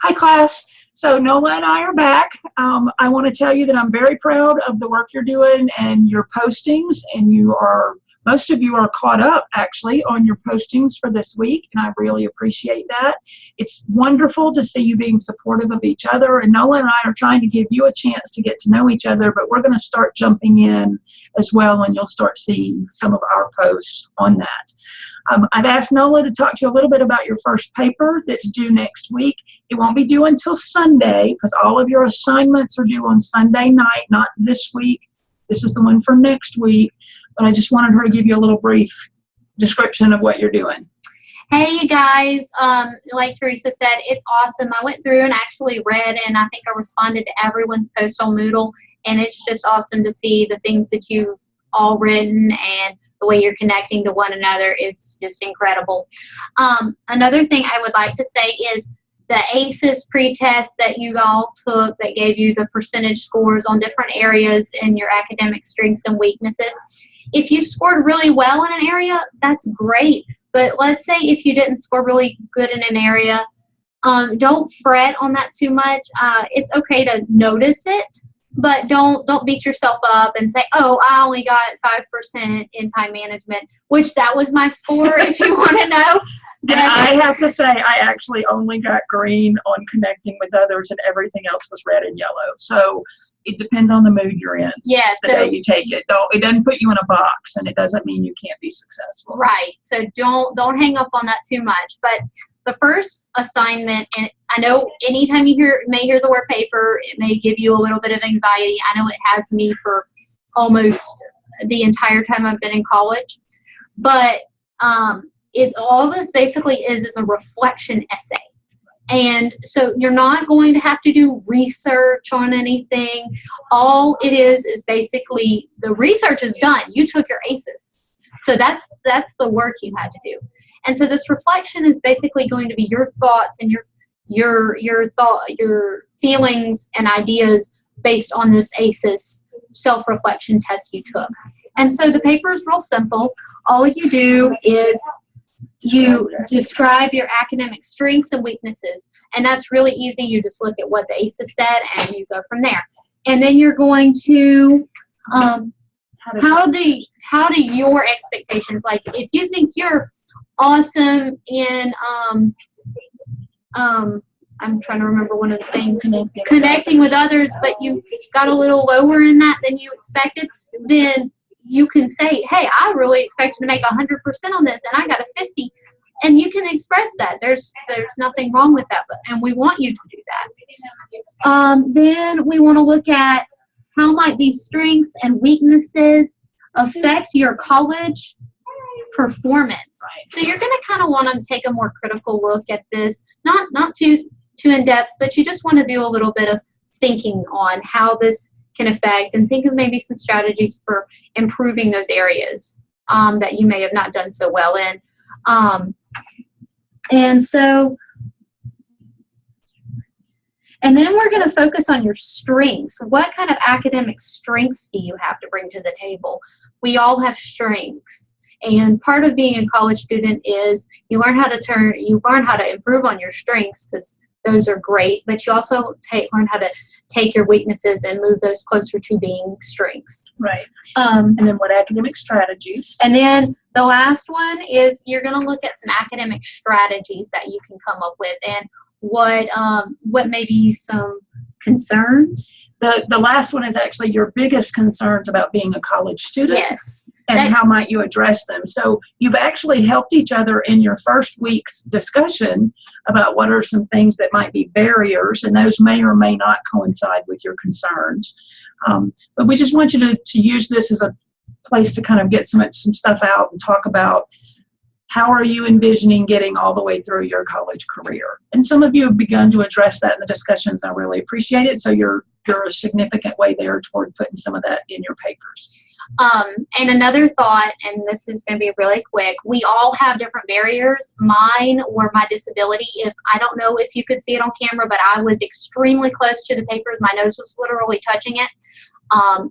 Hi, class. So Nola and I are back. I want to tell you that I'm very proud of the work you're doing and your postings, and most of you are caught up actually on your postings for this week, and I really appreciate that. It's wonderful to see you being supportive of each other, and Nola and I are trying to give you a chance to get to know each other, but we're going to start jumping in as well, and you'll start seeing some of our posts on that. I've asked Nola to talk to you a little bit about your first paper that's due next week. It won't be due until Sunday because all of your assignments are due on Sunday night, not this week. This is the one for next week, but I just wanted her to give you a little brief description of what you're doing. Hey, you guys. Like Teresa said, it's awesome. I went through and actually read, and I think I responded to everyone's post on Moodle, and it's just awesome to see the things that you've all written and the way you're connecting to one another. It's just incredible. Another thing I would like to say is the ACEs pretest that you all took that gave you the percentage scores on different areas in your academic strengths and weaknesses. If you scored really well in an area, that's great. But let's say if you didn't score really good in an area, don't fret on that too much. It's okay to notice it, but don't beat yourself up and say, oh, I only got 5% in time management, which that was my score if you want to know. And I have to say, I actually only got green on connecting with others, and everything else was red and yellow. So it depends on the mood you're in. Yeah, the day you take it. Though it doesn't put you in a box, and it doesn't mean you can't be successful. Right. So don't hang up on that too much. But the first assignment, and I know anytime you may hear the word paper, it may give you a little bit of anxiety. I know it has me for almost the entire time I've been in college. But all this basically is a reflection essay. And so you're not going to have to do research on anything. All it is basically the research is done. You took your ACEs. So that's the work you had to do. And so this reflection is basically going to be your thoughts and your feelings and ideas based on this ACEs self-reflection test you took. And so the paper is real simple. All you do is you describe your academic strengths and weaknesses, and that's really easy. You just look at what the ACEs said and you go from there. And then you're going to how do your expectations, like if you think you're awesome in I'm trying to remember one of the things, connecting with others, but you got a little lower in that than you expected, then you can say, hey, I really expected to make 100% on this, and I got a 50. And you can express that. There's nothing wrong with that, and we want you to do that. Then we want to look at how might these strengths and weaknesses affect your college performance. So you're going to kind of want to take a more critical look at this, not too in depth, but you just want to do a little bit of thinking on how this can affect, and think of maybe some strategies for improving those areas that you may have not done so well in. And then we're going to focus on your strengths. What kind of academic strengths do you have to bring to the table? We all have strengths. And part of being a college student is you learn how to improve on your strengths, because those are great, but you also learn how to take your weaknesses and move those closer to being strengths. Right. And then what academic strategies? And then the last one is you're going to look at some academic strategies that you can come up with, and what may be some concerns. The last one is actually your biggest concerns about being a college student. Yes. And how might you address them? So you've actually helped each other in your first week's discussion about what are some things that might be barriers, and those may or may not coincide with your concerns. But we just want you to use this as a place to kind of get some stuff out and talk about how are you envisioning getting all the way through your college career. And some of you have begun to address that in the discussions. I really appreciate it. So you're a significant way there toward putting some of that in your papers. And another thought, and this is going to be really quick, we all have different barriers. Mine were my disability. I don't know if you could see it on camera, but I was extremely close to the paper. My nose was literally touching it.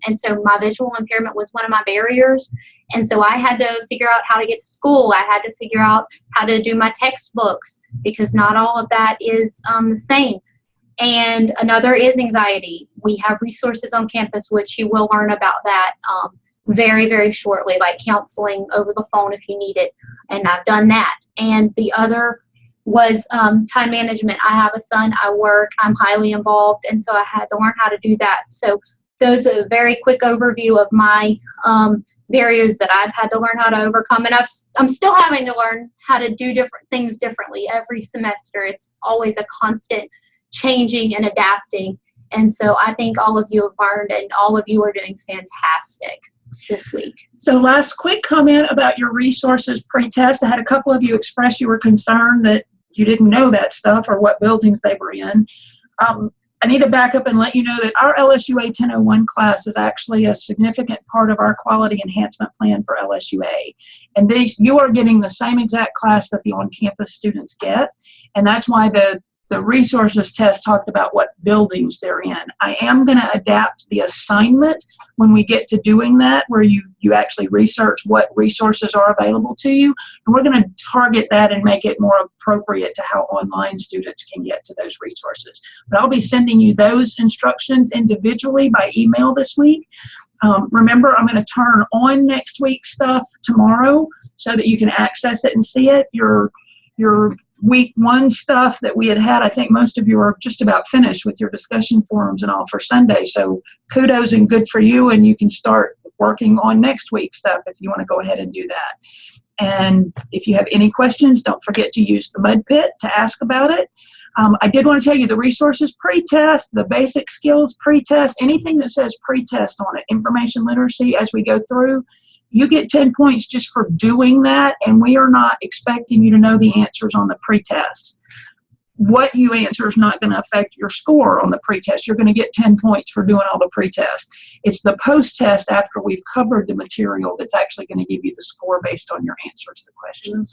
And so my visual impairment was one of my barriers. And so I had to figure out how to get to school. I had to figure out how to do my textbooks, because not all of that is the same. And another is anxiety. We have resources on campus, which you will learn about that very, very shortly, like counseling over the phone if you need it. And I've done that. And the other was time management. I have a son, I work, I'm highly involved, and so I had to learn how to do that. So those are a very quick overview of my barriers that I've had to learn how to overcome. And I'm still having to learn how to do different things differently every semester. It's always a constant changing and adapting. And so I think all of you have learned, and all of you are doing fantastic this week. So last quick comment about your resources pre-test. I had a couple of you express you were concerned that you didn't know that stuff or what buildings they were in. I need to back up and let you know that our LSUA 1001 class is actually a significant part of our quality enhancement plan for LSUA. And you are getting the same exact class that the on-campus students get. And that's why the resources test talked about what buildings they're in. I am going to adapt the assignment when we get to doing that, where you actually research what resources are available to you. And we're going to target that and make it more appropriate to how online students can get to those resources. But I'll be sending you those instructions individually by email this week. Remember, I'm going to turn on next week's stuff tomorrow so that you can access it and see it. Your week 1 stuff that we had, I think most of you are just about finished with your discussion forums and all for Sunday. So kudos and good for you, and you can start working on next week's stuff if you want to go ahead and do that. And if you have any questions, don't forget to use the mud pit to ask about it. I did want to tell you the resources pre-test, the basic skills pre-test, anything that says pre-test on it, information literacy as we go through, you get 10 points just for doing that, and we are not expecting you to know the answers on the pre-test. What you answer is not going to affect your score on the pre-test. You're going to get 10 points for doing all the pre-test. It's the post-test after we've covered the material that's actually going to give you the score based on your answer to the questions.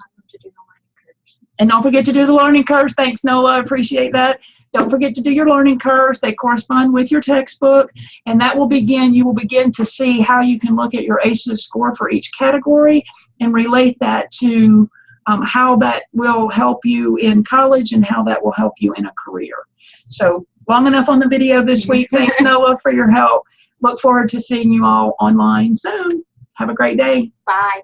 And don't forget to do the learning curves. Thanks, Nola. I appreciate that. Don't forget to do your learning curves. They correspond with your textbook. And that will begin, you will begin to see how you can look at your ACES score for each category and relate that to how that will help you in college and how that will help you in a career. So long enough on the video this week. Thanks, Nola, for your help. Look forward to seeing you all online soon. Have a great day. Bye.